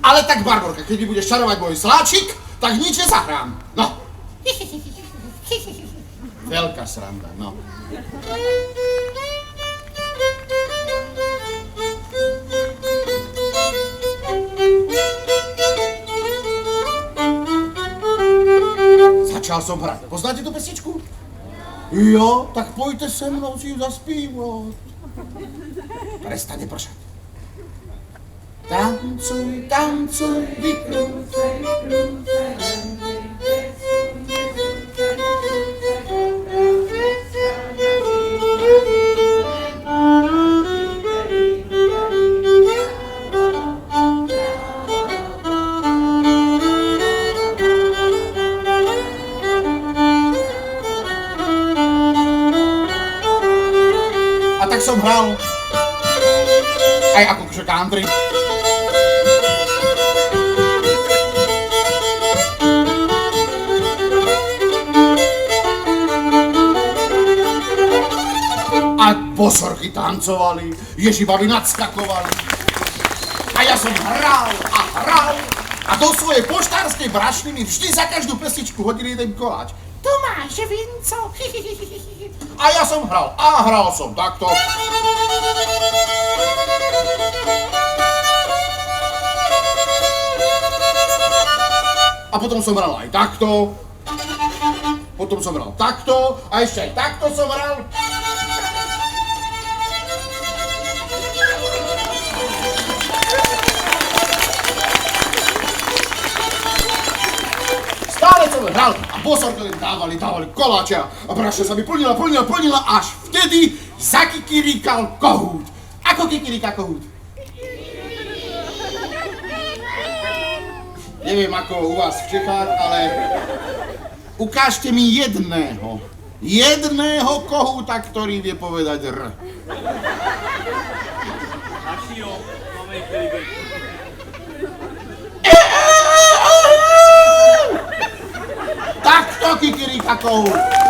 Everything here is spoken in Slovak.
Ale tak, Barborka, keď mi budeš čarovať môj sláčik, tak nič nezahrám. No. Veľká sranda, no. Začal som hrať. Poznáte tú pesničku? Jo, tak pojďte se mnou si ju zaspívať. Prestane pršať. Tancuj, tancuj, vykrúcaj, a tak som hral aj ako country. A bosorky tancovali, ježibaby nadskakovali. A ja som hral a do svojej poštárskej brašny mi vždy za každú pesničku hodili jeden koláč. Tu máš vinco. A ja som hral a hral som takto. A potom som hral aj takto. Potom som hral takto a ešte aj takto som hral. Stále som hral a bosorky len dávali koláče a brašna sa mi plnila, až vtedy zakikiríkal kohút. Ako kikiríka kohút? Neviem ako u vás v Čechách, ale ukážte mi jedného kohúta, ktorý vie povedať R. Našího, máme inteligentný. Takto kikiríka kohút.